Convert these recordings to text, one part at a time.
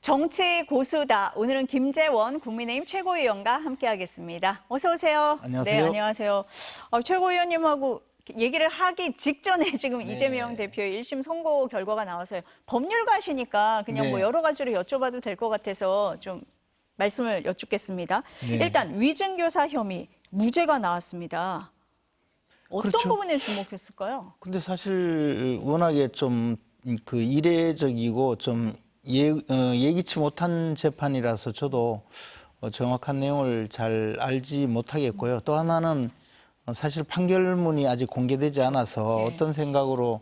정치 고수다. 오늘은 김재원 국민의힘 최고위원과 함께하겠습니다. 어서 오세요. 안녕하세요. 네, 안녕하세요. 최고위원님하고 얘기를 하기 직전에 지금 이재명 대표의 1심 선고 결과가 나와서요. 법률가시니까 그냥 뭐 여러 가지로 여쭤봐도 될 것 같아서 좀 말씀을 여쭙겠습니다. 일단 위증교사 혐의 무죄가 나왔습니다. 어떤 그렇죠. 부분에 주목했을까요? 근데 사실 워낙에 좀 그 이례적이고 좀 예기치 못한 재판이라서 저도 정확한 내용을 잘 알지 못하겠고요. 또 하나는 사실 판결문이 아직 공개되지 않아서 어떤 생각으로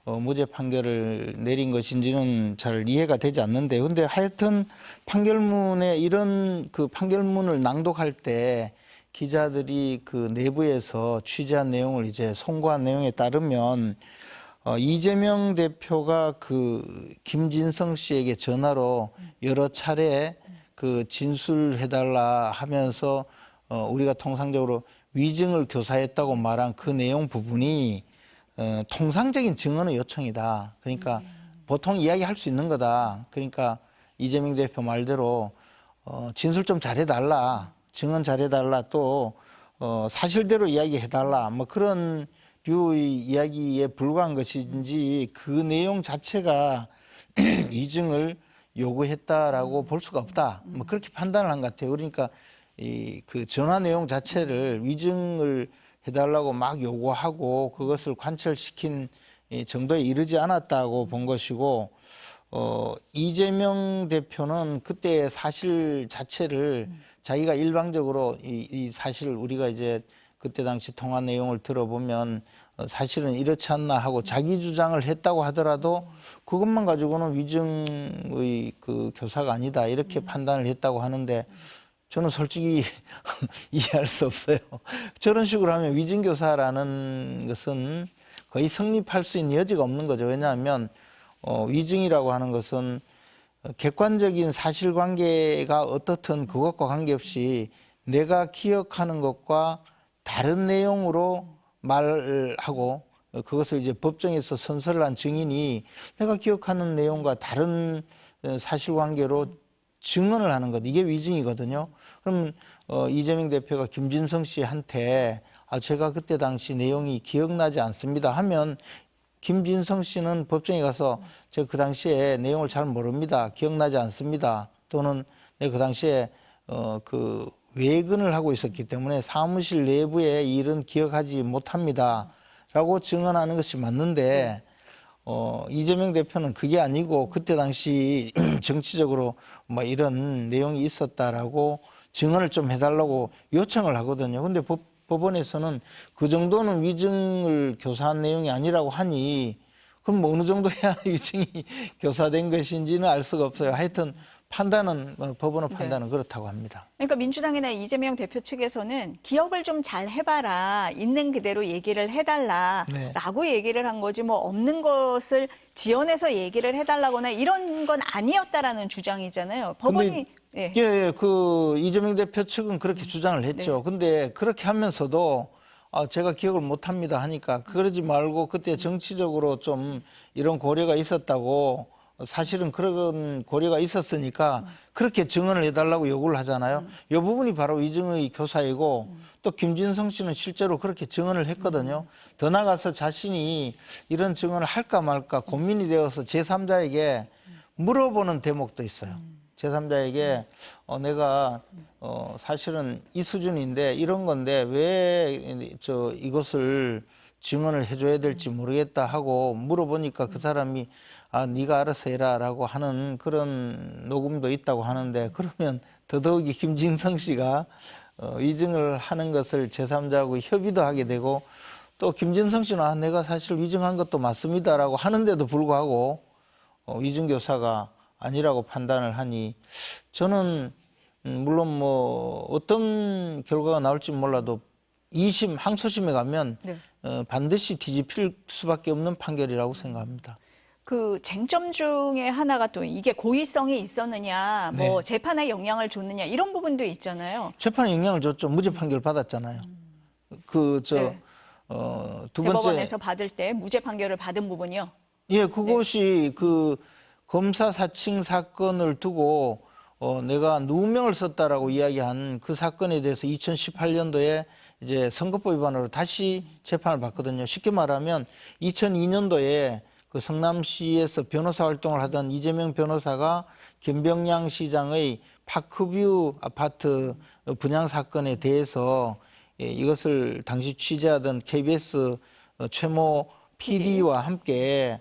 무죄 판결을 내린 것인지는 잘 이해가 되지 않는데, 근데 하여튼 판결문에 이런 그 판결문을 낭독할 때 기자들이 그 내부에서 취재한 내용을 이제 송고한 내용에 따르면 이재명 대표가 그 김진성 씨에게 전화로 여러 차례 그 진술해달라 하면서 우리가 통상적으로 위증을 교사했다고 말한 그 내용 부분이 통상적인 증언의 요청이다. 그러니까 보통 이야기할 수 있는 거다. 그러니까 이재명 대표 말대로 진술 좀 잘해달라, 증언 잘해달라, 또 사실대로 이야기해달라, 뭐 그런 류의 이야기에 불과한 것인지 그 내용 자체가 위증을 요구했다라고 볼 수가 없다. 뭐 그렇게 판단을 한 것 같아요. 그러니까 이 그 전화 내용 자체를 위증을 해달라고 막 요구하고 그것을 관철시킨 정도에 이르지 않았다고 본 것이고, 이재명 대표는 그때 사실 자체를 자기가 일방적으로 이 사실 우리가 이제 그때 당시 통화 내용을 들어보면 사실은 이렇지 않나 하고 자기 주장을 했다고 하더라도 그것만 가지고는 위증의 그 교사가 아니다 이렇게 판단을 했다고 하는데, 저는 솔직히 이해할 수 없어요. 저런 식으로 하면 위증교사라는 것은 거의 성립할 수 있는 여지가 없는 거죠. 왜냐하면 위증이라고 하는 것은 객관적인 사실관계가 어떻든 그것과 관계없이 내가 기억하는 것과 다른 내용으로 말하고 그것을 이제 법정에서 선서를 한 증인이 내가 기억하는 내용과 다른 사실관계로 증언을 하는 것, 이게 위증이거든요. 그럼 이재명 대표가 김진성 씨한테 제가 그때 당시 내용이 기억나지 않습니다 하면 김진성 씨는 법정에 가서 제가 그 당시에 내용을 잘 모릅니다, 기억나지 않습니다, 또는 내가 그 당시에 그 외근을 하고 있었기 때문에 사무실 내부의 일은 기억하지 못합니다 라고 증언하는 것이 맞는데, 이재명 대표는 그게 아니고 그때 당시 정치적으로 뭐 이런 내용이 있었다라고 증언을 좀 해달라고 요청을 하거든요. 근데 법원에서는 그 정도는 위증을 교사한 내용이 아니라고 하니 그럼 뭐 어느 정도 해야 위증이 교사된 것인지는 알 수가 없어요. 하여튼 판단은 법원의 판단은 그렇다고 합니다. 그러니까 민주당이나 이재명 대표 측에서는 기억을 좀 잘 해봐라, 있는 그대로 얘기를 해달라라고 얘기를 한 거지 뭐 없는 것을 지어내서 얘기를 해달라거나 이런 건 아니었다라는 주장이잖아요. 법원이 그 이재명 대표 측은 그렇게 주장을 했죠. 근데 그렇게 하면서도 제가 기억을 못합니다 하니까 그러지 말고 그때 정치적으로 좀 이런 고려가 있었다고, 사실은 그런 고려가 있었으니까 그렇게 증언을 해달라고 요구를 하잖아요. 이 부분이 바로 위증의 교사이고, 또 김진성 씨는 실제로 그렇게 증언을 했거든요. 더 나아가서 자신이 이런 증언을 할까 말까 고민이 되어서 제3자에게 물어보는 대목도 있어요. 제3자에게 내가 사실은 이 수준인데 이런 건데 왜 이것을 증언을 해줘야 될지 모르겠다 하고 물어보니까 그 사람이 네가 알아서 해라라고 하는 그런 녹음도 있다고 하는데, 그러면 더더욱이 김진성 씨가 위증을 하는 것을 제3자하고 협의도 하게 되고, 또 김진성 씨는 내가 사실 위증한 것도 맞습니다라고 하는데도 불구하고 위증교사가 아니라고 판단을 하니, 저는 물론 뭐 어떤 결과가 나올지 몰라도 2심 항소심에 가면 반드시 뒤집힐 수밖에 없는 판결이라고 생각합니다. 그 쟁점 중에 하나가 또 이게 고의성이 있었느냐, 뭐 재판에 영향을 줬느냐 이런 부분도 있잖아요. 재판에 영향을 줬죠. 무죄 판결 받았잖아요. 두 번째 대법원에서 받을 때 무죄 판결을 받은 부분이요. 그것이 그 검사 사칭 사건을 두고 내가 누명을 썼다라고 이야기한 그 사건에 대해서 2018년도에 이제 선거법 위반으로 다시 재판을 받거든요. 쉽게 말하면 2002년도에 그 성남시에서 변호사 활동을 하던 이재명 변호사가 김병량 시장의 파크뷰 아파트 분양 사건에 대해서 이것을 당시 취재하던 KBS 최모 PD와 함께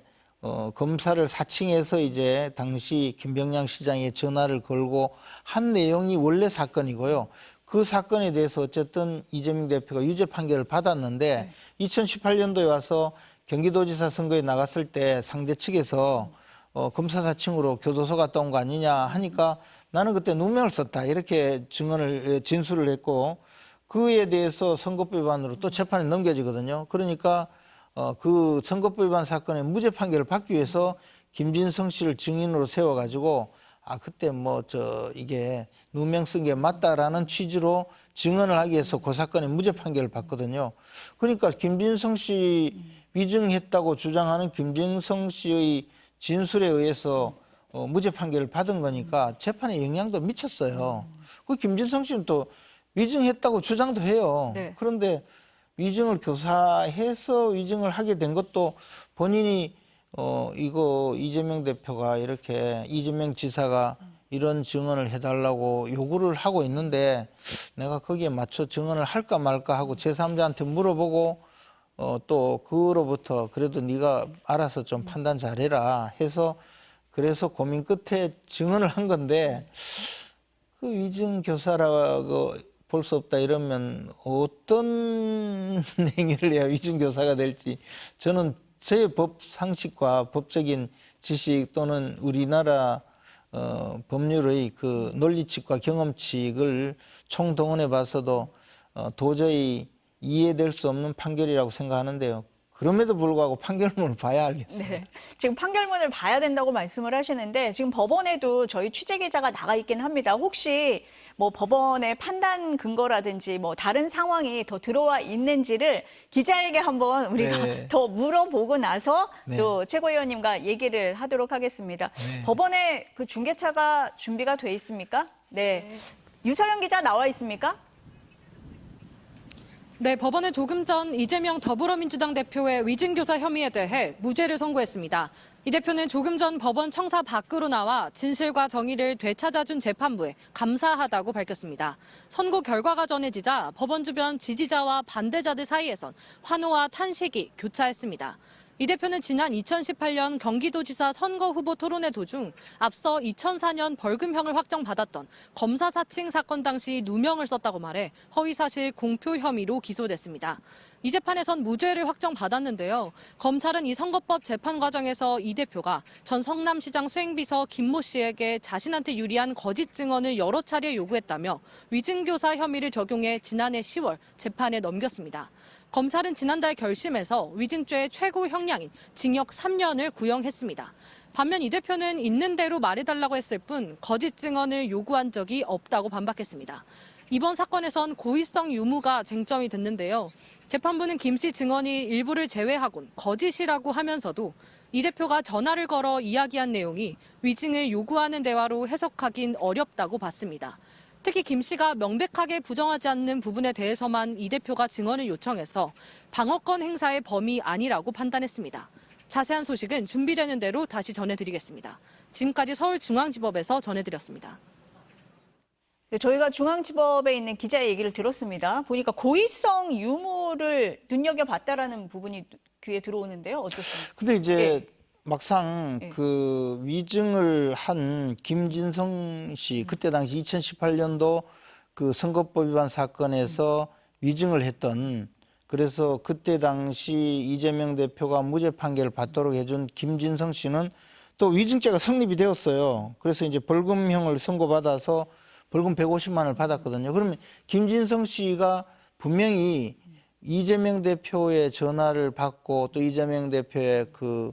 검사를 사칭해서 이제 당시 김병량 시장에 전화를 걸고 한 내용이 원래 사건이고요. 그 사건에 대해서 어쨌든 이재명 대표가 유죄 판결을 받았는데 2018년도에 와서 경기도지사 선거에 나갔을 때 상대 측에서 검사 사칭으로 교도소 갔다 온 거 아니냐 하니까 나는 그때 누명을 썼다 이렇게 진술을 했고 그에 대해서 선거법 위반으로 또 재판에 넘겨지거든요. 그러니까 그 선거법 위반 사건의 무죄 판결을 받기 위해서 김진성 씨를 증인으로 세워가지고 그때 이게 누명 쓴 게 맞다라는 취지로 증언을 하기 위해서 그 사건의 무죄 판결을 받거든요. 그러니까 김진성 씨 위증했다고 주장하는 김진성 씨의 진술에 의해서 무죄 판결을 받은 거니까 재판에 영향도 미쳤어요. 그 김진성 씨는 또 위증했다고 주장도 해요. 네. 그런데 위증을 교사해서 위증을 하게 된 것도 본인이 이거 이재명 대표가 이렇게 이재명 지사가 이런 증언을 해달라고 요구를 하고 있는데 내가 거기에 맞춰 증언을 할까 말까 하고 제3자한테 물어보고 또 그로부터 그래도 네가 알아서 좀 판단 잘해라 해서 그래서 고민 끝에 증언을 한 건데 그 위증 교사라고 볼 수 없다 이러면 어떤 행위를 해야 위증 교사가 될지 저는 제 법 상식과 법적인 지식 또는 우리나라 법률의 그 논리칙과 경험칙을 총동원해 봐서도 도저히 이해될 수 없는 판결이라고 생각하는데요. 그럼에도 불구하고 판결문을 봐야 알겠습니다. 네. 지금 판결문을 봐야 된다고 말씀을 하시는데 지금 법원에도 저희 취재 기자가 나가 있긴 합니다. 혹시 뭐 법원의 판단 근거라든지 뭐 다른 상황이 더 들어와 있는지를 기자에게 한번 우리가 네. 더 물어보고 나서 네. 또 최고위원님과 얘기를 하도록 하겠습니다. 네. 법원에 그 중계차가 준비가 돼 있습니까? 네. 유서영 기자 나와 있습니까? 네, 법원은 조금 전 이재명 더불어민주당 대표의 위증교사 혐의에 대해 무죄를 선고했습니다. 이 대표는 조금 전 법원 청사 밖으로 나와 진실과 정의를 되찾아준 재판부에 감사하다고 밝혔습니다. 선고 결과가 전해지자 법원 주변 지지자와 반대자들 사이에선 환호와 탄식이 교차했습니다. 이 대표는 지난 2018년 경기도지사 선거 후보 토론회 도중 앞서 2004년 벌금형을 확정받았던 검사 사칭 사건 당시 누명을 썼다고 말해 허위사실 공표 혐의로 기소됐습니다. 이 재판에선 무죄를 확정받았는데요. 검찰은 이 선거법 재판 과정에서 이 대표가 전 성남시장 수행비서 김모 씨에게 자신한테 유리한 거짓 증언을 여러 차례 요구했다며 위증교사 혐의를 적용해 지난해 10월 재판에 넘겼습니다. 검찰은 지난달 결심에서 위증죄의 최고 형량인 징역 3년을 구형했습니다. 반면 이 대표는 있는 대로 말해달라고 했을 뿐 거짓 증언을 요구한 적이 없다고 반박했습니다. 이번 사건에선 고의성 유무가 쟁점이 됐는데요. 재판부는 김 씨 증언이 일부를 제외하곤 거짓이라고 하면서도 이 대표가 전화를 걸어 이야기한 내용이 위증을 요구하는 대화로 해석하긴 어렵다고 봤습니다. 특히 김 씨가 명백하게 부정하지 않는 부분에 대해서만 이 대표가 증언을 요청해서 방어권 행사의 범위 아니라고 판단했습니다. 자세한 소식은 준비되는 대로 다시 전해드리겠습니다. 지금까지 서울중앙지법에서 전해드렸습니다. 네, 저희가 중앙지법에 있는 기자의 얘기를 들었습니다. 보니까 고의성 유무를 눈여겨봤다라는 부분이 귀에 들어오는데요. 어떻습니까? 근데 이제 예. 막상 그 위증을 한 김진성 씨 그때 당시 2018년도 그 선거법 위반 사건에서 위증을 했던 그래서 그때 당시 이재명 대표가 무죄 판결을 받도록 해준 김진성 씨는 또 위증죄가 성립이 되었어요. 그래서 이제 벌금형을 선고받아서 벌금 150만 원을 받았거든요. 그러면 김진성 씨가 분명히 이재명 대표의 전화를 받고 또 이재명 대표의 그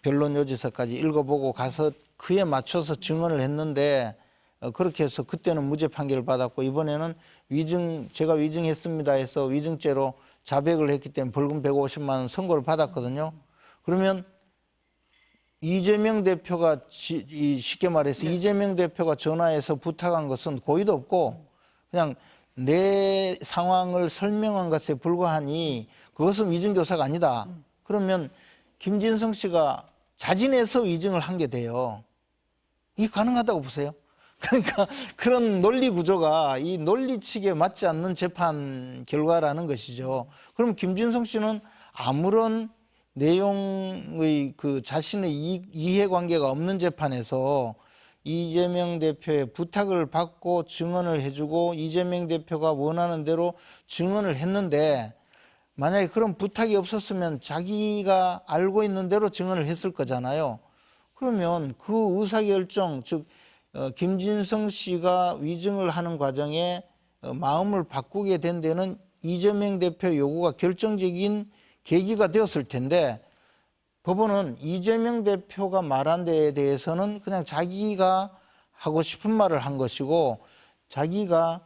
변론 요지서까지 읽어보고 가서 그에 맞춰서 증언을 했는데 그렇게 해서 그때는 무죄 판결을 받았고 이번에는 제가 위증했습니다 해서 위증죄로 자백을 했기 때문에 벌금 150만 원 선고를 받았거든요. 그러면 이재명 대표가 쉽게 말해서 이재명 대표가 전화해서 부탁한 것은 고의도 없고 그냥 내 상황을 설명한 것에 불과하니 그것은 위증교사가 아니다. 그러면 김진성 씨가 자진해서 위증을 한 게 돼요. 이게 가능하다고 보세요? 그러니까 그런 논리 구조가 이 논리칙에 맞지 않는 재판 결과라는 것이죠. 그럼 김진성 씨는 아무런 내용의 그 자신의 이해관계가 없는 재판에서 이재명 대표의 부탁을 받고 증언을 해주고 이재명 대표가 원하는 대로 증언을 했는데 만약에 그런 부탁이 없었으면 자기가 알고 있는 대로 증언을 했을 거잖아요. 그러면 그 의사결정, 즉 김진성 씨가 위증을 하는 과정에 마음을 바꾸게 된 데는 이재명 대표 요구가 결정적인 계기가 되었을 텐데 법원은 이재명 대표가 말한 데에 대해서는 그냥 자기가 하고 싶은 말을 한 것이고 자기가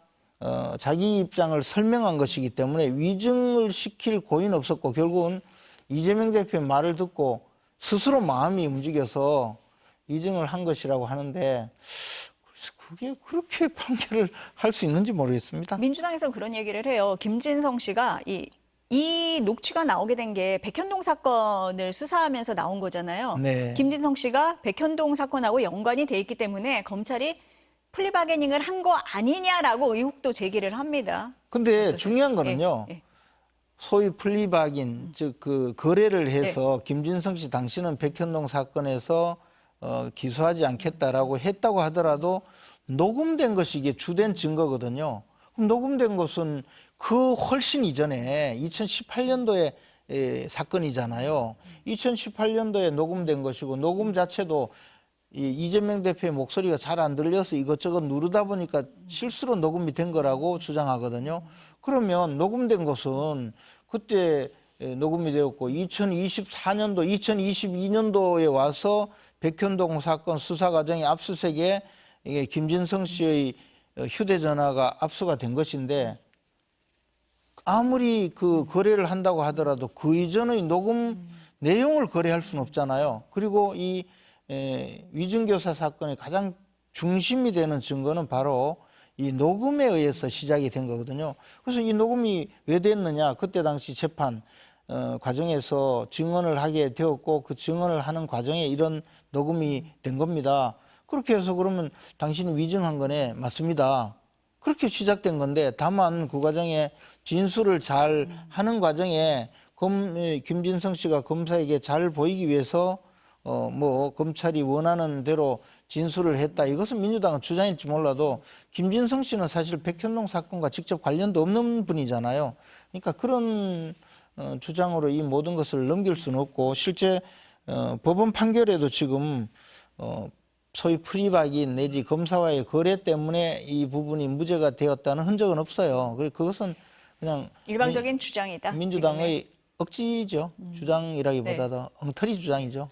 자기 입장을 설명한 것이기 때문에 위증을 시킬 고의는 없었고 결국은 이재명 대표의 말을 듣고 스스로 마음이 움직여서 위증을 한 것이라고 하는데 그게 그렇게 판결을 할 수 있는지 모르겠습니다. 민주당에서 그런 얘기를 해요. 김진성 씨가 이 녹취가 나오게 된 게 백현동 사건을 수사하면서 나온 거잖아요. 네. 김진성 씨가 백현동 사건하고 연관이 돼 있기 때문에 검찰이 플리바게닝을 한 거 아니냐라고 의혹도 제기를 합니다. 근데 중요한 거는요. 예. 소위 플리바긴, 즉 그 거래를 해서 김진성 씨 당신은 백현동 사건에서 기소하지 않겠다라고 했다고 하더라도 녹음된 것이 이게 주된 증거거든요. 그럼 녹음된 것은 그 훨씬 이전에 2018년도에 사건이잖아요. 2018년도에 녹음된 것이고 녹음 자체도 이재명 대표의 목소리가 잘 안 들려서 이것저것 누르다 보니까 실수로 녹음이 된 거라고 주장하거든요. 그러면 녹음된 것은 그때 녹음이 되었고 2024년도, 2022년도에 와서 백현동 사건 수사 과정의 압수수색에 이게 김진성 씨의 휴대전화가 압수가 된 것인데 아무리 그 거래를 한다고 하더라도 그 이전의 녹음 내용을 거래할 수는 없잖아요. 그리고 이 위증교사 사건의 가장 중심이 되는 증거는 바로 이 녹음에 의해서 시작이 된 거거든요. 그래서 이 녹음이 왜 됐느냐? 그때 당시 재판 과정에서 증언을 하게 되었고 그 증언을 하는 과정에 이런 녹음이 된 겁니다. 그렇게 해서 그러면 당신이 위증한 거네. 맞습니다. 그렇게 시작된 건데 다만 그 과정에 진술을 잘 하는 과정에 김진성 씨가 검사에게 잘 보이기 위해서 검찰이 원하는 대로 진술을 했다. 이것은 민주당은 주장일지 몰라도 김진성 씨는 사실 백현동 사건과 직접 관련도 없는 분이잖아요. 그러니까 그런 주장으로 이 모든 것을 넘길 수는 없고 실제 법원 판결에도 지금 소위 프리바긴 내지 검사와의 거래 때문에 이 부분이 무죄가 되었다는 흔적은 없어요. 그것은 그냥 일방적인 주장이다. 민주당의 지금은. 억지죠. 주장이라기보다도 엉터리 주장이죠.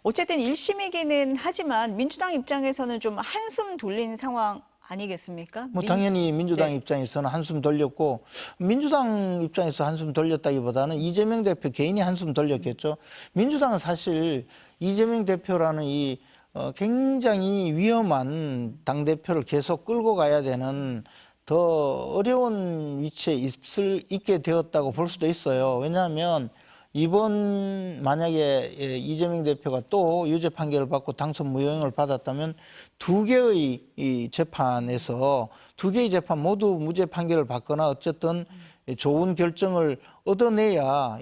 어쨌든 1심이기는 하지만 민주당 입장에서는 좀 한숨 돌린 상황 아니겠습니까? 당연히 민주당 입장에서는 한숨 돌렸고 민주당 입장에서 한숨 돌렸다기보다는 이재명 대표 개인이 한숨 돌렸겠죠. 민주당은 사실 이재명 대표라는 이 굉장히 위험한 당대표를 계속 끌고 가야 되는 더 어려운 위치에 있게 되었다고 볼 수도 있어요. 왜냐하면 이번 만약에 이재명 대표가 또 유죄 판결을 받고 당선 무효형을 받았다면 두 개의 이 재판에서 두 개의 재판 모두 무죄 판결을 받거나 어쨌든 좋은 결정을 얻어내야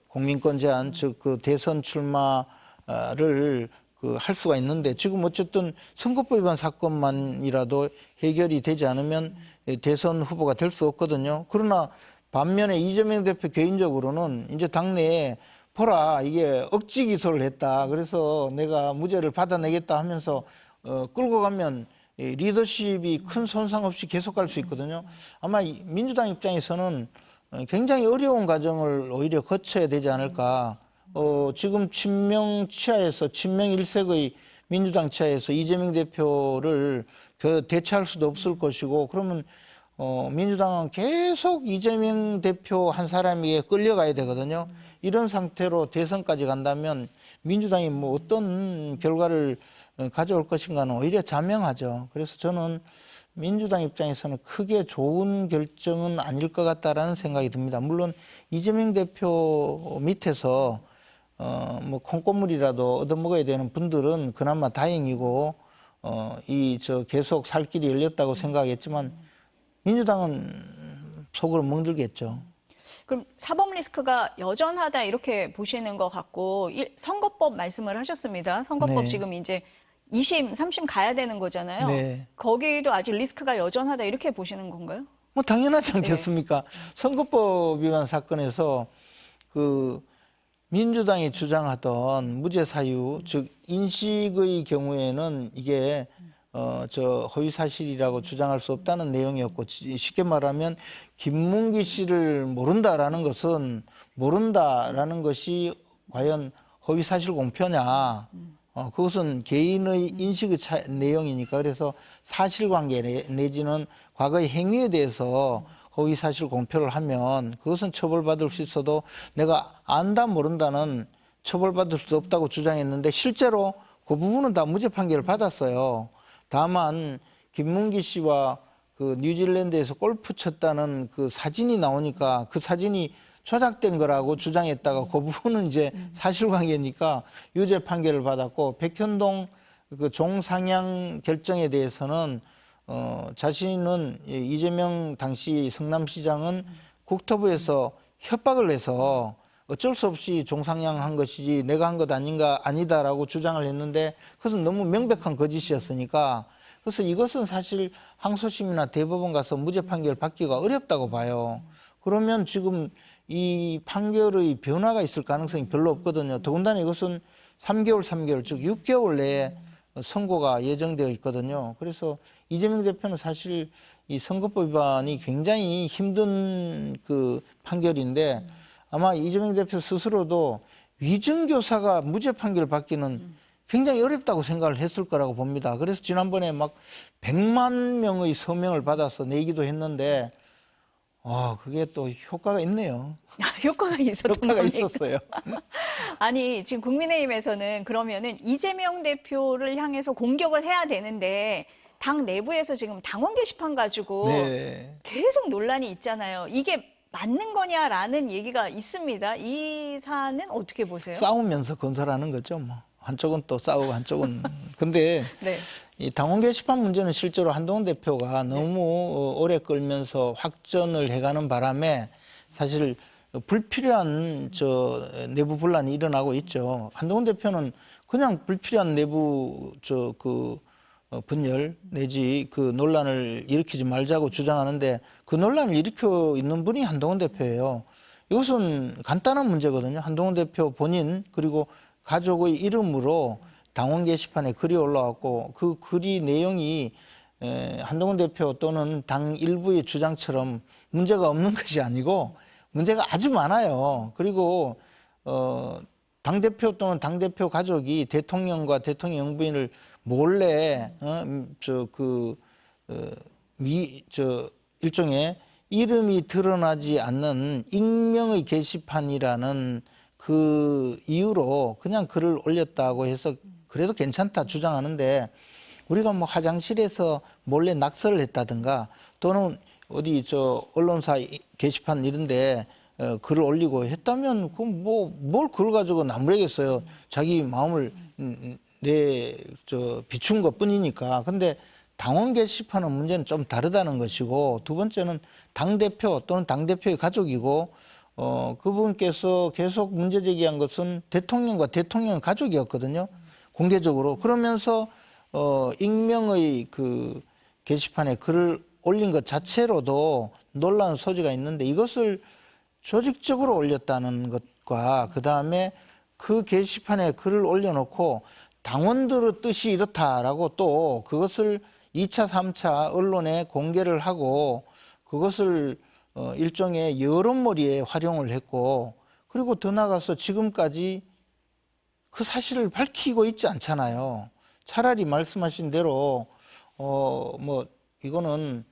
공민권 제한 즉 그 대선 출마를 할 수가 있는데 지금 어쨌든 선거법 위반 사건만이라도 해결이 되지 않으면 대선 후보가 될 수 없거든요. 그러나 반면에 이재명 대표 개인적으로는 이제 당내에 보라 이게 억지 기소를 했다. 그래서 내가 무죄를 받아내겠다 하면서 끌고 가면 리더십이 큰 손상 없이 계속 갈 수 있거든요. 아마 민주당 입장에서는 굉장히 어려운 과정을 오히려 거쳐야 되지 않을까. 지금 친명 치하에서 친명 일색의 민주당 치하에서 이재명 대표를 대체할 수도 없을 것이고 그러면 민주당은 계속 이재명 대표 한 사람에게 끌려가야 되거든요. 이런 상태로 대선까지 간다면 민주당이 뭐 어떤 결과를 가져올 것인가는 오히려 자명하죠. 그래서 저는 민주당 입장에서는 크게 좋은 결정은 아닐 것 같다라는 생각이 듭니다. 물론 이재명 대표 밑에서 뭐 콩고물이라도 얻어먹어야 되는 분들은 그나마 다행이고 계속 살 길이 열렸다고 생각했지만 민주당은 속으로 멍들겠죠. 그럼 사법 리스크가 여전하다 이렇게 보시는 것 같고 선거법 말씀을 하셨습니다. 선거법 네. 지금 이제 2심, 3심 가야 되는 거잖아요. 네. 거기도 아직 리스크가 여전하다 이렇게 보시는 건가요? 뭐 당연하지 않겠습니까? 선거법 위반 사건에서 그 민주당이 주장하던 무죄 사유, 즉 인식의 경우에는 이게 허위 사실이라고 주장할 수 없다는 내용이었고, 쉽게 말하면 김문기 씨를 모른다라는 것은 모른다라는 것이 과연 허위 사실 공표냐? 그것은 개인의 인식의 내용이니까. 그래서 사실관계 내지는 과거의 행위에 대해서 허위 사실 공표를 하면 그것은 처벌받을 수 있어도 내가 안다 모른다는 처벌받을 수 없다고 주장했는데 실제로 그 부분은 다 무죄 판결을 받았어요. 다만 김문기 씨와 그 뉴질랜드에서 골프 쳤다는 그 사진이 나오니까 그 사진이 조작된 거라고 주장했다가 그 부분은 이제 사실관계니까 유죄 판결을 받았고, 백현동 그 종상향 결정에 대해서는 자신은 이재명 당시 성남시장은 국토부에서 협박을 해서 어쩔 수 없이 종상향한 것이지 내가 한 것 아니다라고 주장을 했는데 그것은 너무 명백한 거짓이었으니까, 그래서 이것은 사실 항소심이나 대법원 가서 무죄 판결 받기가 어렵다고 봐요. 그러면 지금 이 판결의 변화가 있을 가능성이 별로 없거든요. 더군다나 이것은 3개월, 즉 6개월 내에 선고가 예정되어 있거든요. 그래서 이재명 대표는 사실 이 선거법 위반이 굉장히 힘든 그 판결인데, 아마 이재명 대표 스스로도 위증교사가 무죄 판결을 받기는 굉장히 어렵다고 생각을 했을 거라고 봅니다. 그래서 지난번에 막 100만 명의 서명을 받아서 내기도 했는데 그게 또 효과가 있네요. 효과가 있었던 효과가 겁니까? 있었어요. 아니, 지금 국민의힘에서는 그러면은 이재명 대표를 향해서 공격을 해야 되는데 당 내부에서 지금 당원 게시판 가지고 네. 계속 논란이 있잖아요. 이게 맞는 거냐라는 얘기가 있습니다. 이 사안은 어떻게 보세요? 싸우면서 건설하는 거죠. 뭐 한쪽은 또 싸우고 한쪽은. 근데 네. 이 당원 게시판 문제는 실제로 한동훈 대표가 너무 오래 끌면서 확전을 해가는 바람에 사실 불필요한 내부 분란이 일어나고 있죠. 한동훈 대표는 그냥 불필요한 내부 분열 내지 그 논란을 일으키지 말자고 주장하는데 그 논란을 일으켜 있는 분이 한동훈 대표예요. 이것은 간단한 문제거든요. 한동훈 대표 본인 그리고 가족의 이름으로 당원 게시판에 글이 올라왔고, 그 글이 내용이 한동훈 대표 또는 당 일부의 주장처럼 문제가 없는 것이 아니고 문제가 아주 많아요. 그리고 당대표 또는 당대표 가족이 대통령과 대통령 영부인을 몰래 일종의 이름이 드러나지 않는 익명의 게시판이라는 그 이유로 그냥 글을 올렸다고 해서 그래도 괜찮다 주장하는데, 우리가 뭐 화장실에서 몰래 낙서를 했다든가 또는 어디 언론사 게시판 이런데 글을 올리고 했다면 그럼 뭘 그걸 가지고 나무래겠어요. 자기 마음을 비춘 것뿐이니까. 근데 당원 게시판은 문제는 좀 다르다는 것이고, 두 번째는 당대표 또는 당대표의 가족이고, 그분께서 계속 문제 제기한 것은 대통령과 대통령 가족이었거든요. 공개적으로. 그러면서 익명의 그 게시판에 글을 올린 것 자체로도 논란 소지가 있는데, 이것을 조직적으로 올렸다는 것과 그다음에 그 게시판에 글을 올려놓고 당원들의 뜻이 이렇다라고 또 그것을 2차, 3차 언론에 공개를 하고 그것을 일종의 여론몰이에 활용을 했고, 그리고 더 나아가서 지금까지 그 사실을 밝히고 있지 않잖아요. 차라리 말씀하신 대로 이거는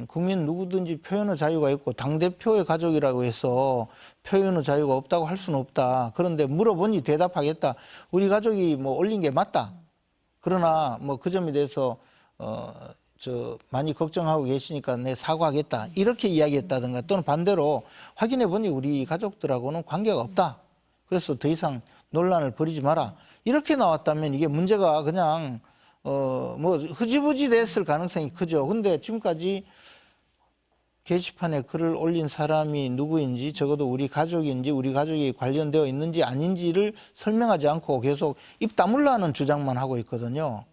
국민 누구든지 표현의 자유가 있고 당대표의 가족이라고 해서 표현의 자유가 없다고 할 수는 없다. 그런데 물어보니 대답하겠다. 우리 가족이 뭐 올린 게 맞다. 그러나 뭐 그 점에 대해서 많이 걱정하고 계시니까 내 사과하겠다. 이렇게 이야기했다든가 또는 반대로 확인해 보니 우리 가족들하고는 관계가 없다. 그래서 더 이상 논란을 벌이지 마라. 이렇게 나왔다면 이게 문제가 그냥 뭐 흐지부지 됐을 가능성이 크죠. 근데 지금까지 게시판에 글을 올린 사람이 누구인지 적어도 우리 가족인지 우리 가족이 관련되어 있는지 아닌지를 설명하지 않고 계속 입 다물라 하는 주장만 하고 있거든요.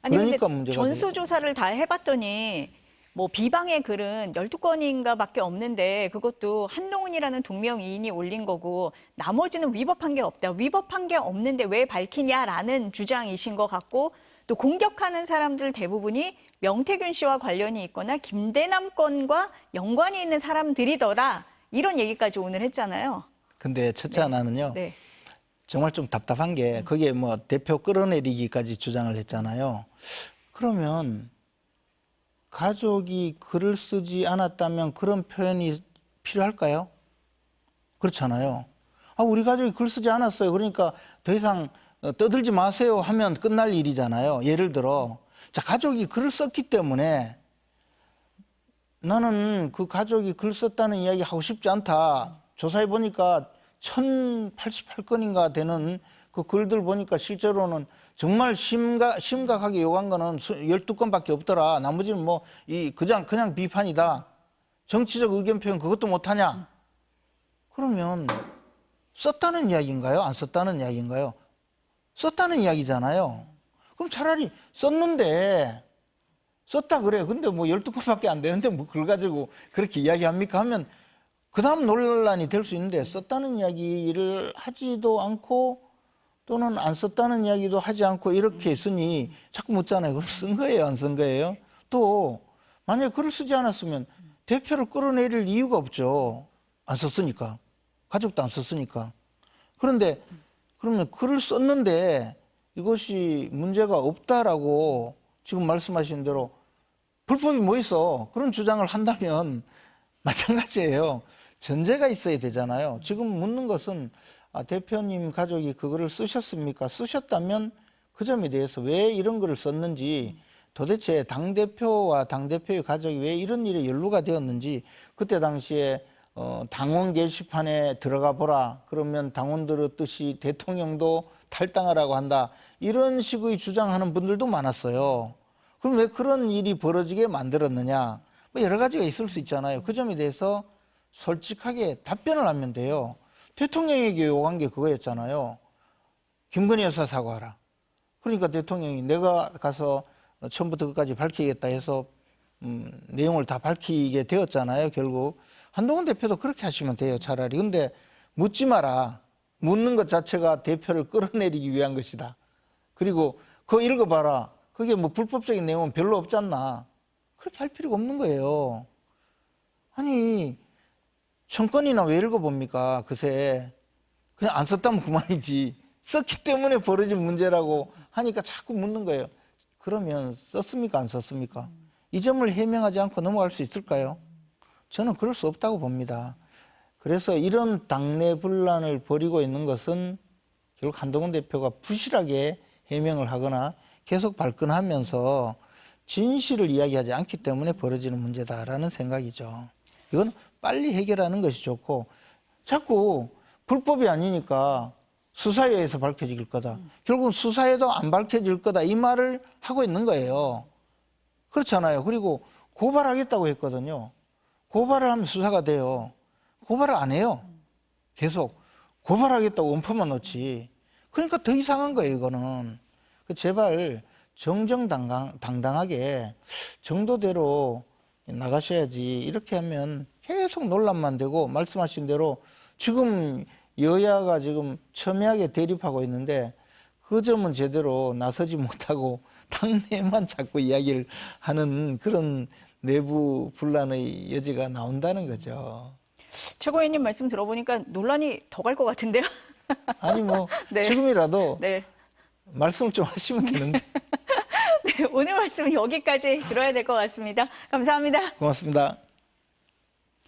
아니 그러니까 근데 문제가 전수조사를 다 해봤더니 뭐 비방의 글은 12건인가 밖에 없는데 그것도 한동훈이라는 동명이인이 올린 거고 나머지는 위법한 게 없다. 위법한 게 없는데 왜 밝히냐라는 주장이신 것 같고 또 공격하는 사람들 대부분이 명태균 씨와 관련이 있거나 김대남 건과 연관이 있는 사람들이더라. 이런 얘기까지 오늘 했잖아요. 근데 첫째 하나는요. 네. 정말 좀 답답한 게 거기에 뭐 대표 끌어내리기까지 주장을 했잖아요. 그러면 가족이 글을 쓰지 않았다면 그런 표현이 필요할까요? 그렇잖아요. 우리 가족이 글 쓰지 않았어요. 그러니까 더 이상 떠들지 마세요 하면 끝날 일이잖아요. 예를 들어 자, 가족이 글을 썼기 때문에 나는 그 가족이 글 썼다는 이야기 하고 싶지 않다. 조사해 보니까 1088건인가 되는 그 글들 보니까 실제로는 정말 심각하게 요구한 거는 12건밖에 없더라. 나머지는 뭐 그냥 비판이다. 정치적 의견 표현 그것도 못하냐? 그러면 썼다는 이야기인가요? 안 썼다는 이야기인가요? 썼다는 이야기잖아요. 그럼 차라리 썼는데 썼다 그래. 근데 뭐 12건밖에 안 되는데 뭐 그걸 가지고 그렇게 이야기합니까? 하면 그 다음 논란이 될 수 있는데 썼다는 이야기를 하지도 않고 또는 안 썼다는 이야기도 하지 않고 이렇게 했으니 자꾸 묻잖아요. 그럼 쓴 거예요? 안 쓴 거예요? 또 만약에 글을 쓰지 않았으면 대표를 끌어내릴 이유가 없죠. 안 썼으니까. 가족도 안 썼으니까. 그런데 그러면 글을 썼는데 이것이 문제가 없다라고 지금 말씀하신 대로 불법이 뭐 있어? 그런 주장을 한다면 마찬가지예요. 전제가 있어야 되잖아요. 지금 묻는 것은 대표님 가족이 그거를 쓰셨습니까? 쓰셨다면 그 점에 대해서 왜 이런 글을 썼는지 도대체 당대표와 당대표의 가족이 왜 이런 일에 연루가 되었는지 그때 당시에 당원 게시판에 들어가 보라. 그러면 당원들의 뜻이 대통령도 탈당하라고 한다. 이런 식의 주장하는 분들도 많았어요. 그럼 왜 그런 일이 벌어지게 만들었느냐? 뭐 여러 가지가 있을 수 있잖아요. 그 점에 대해서 솔직하게 답변을 하면 돼요. 대통령에게 요구한 게 그거였잖아요. 김건희 여사 사과하라. 그러니까 대통령이 내가 가서 처음부터 끝까지 밝히겠다 해서 내용을 다 밝히게 되었잖아요. 결국 한동훈 대표도 그렇게 하시면 돼요. 차라리. 근데 묻지 마라. 묻는 것 자체가 대표를 끌어내리기 위한 것이다. 그리고 그거 읽어봐라. 그게 뭐 불법적인 내용은 별로 없지 않나. 그렇게 할 필요가 없는 거예요. 아니 1000건이나 왜 읽어봅니까? 그새 그냥 안 썼다면 그만이지. 썼기 때문에 벌어진 문제라고 하니까 자꾸 묻는 거예요. 그러면 썼습니까? 안 썼습니까? 이 점을 해명하지 않고 넘어갈 수 있을까요? 저는 그럴 수 없다고 봅니다. 그래서 이런 당내 분란을 벌이고 있는 것은 결국 한동훈 대표가 부실하게 해명을 하거나 계속 발끈하면서 진실을 이야기하지 않기 때문에 벌어지는 문제다라는 생각이죠. 이건 빨리 해결하는 것이 좋고 자꾸 불법이 아니니까 수사에 의해서 밝혀질 거다. 결국은 수사에도 안 밝혀질 거다. 이 말을 하고 있는 거예요. 그렇잖아요. 그리고 고발하겠다고 했거든요. 고발을 하면 수사가 돼요. 고발을 안 해요. 계속 고발하겠다고 원포만 놓지. 그러니까 더 이상한 거예요. 이거는. 제발 정정당당하게 정도대로 나가셔야지. 이렇게 하면 계속 논란만 되고 말씀하신 대로 지금 여야가 지금 첨예하게 대립하고 있는데 그 점은 제대로 나서지 못하고 당내만 자꾸 이야기를 하는 그런 내부 분란의 여지가 나온다는 거죠. 최고위원님 말씀 들어보니까 논란이 더 갈 것 같은데요. 아니 뭐 네. 지금이라도 네. 말씀을 좀 하시면 되는데. 네. 오늘 말씀은 여기까지 들어야 될 것 같습니다. 감사합니다. 고맙습니다.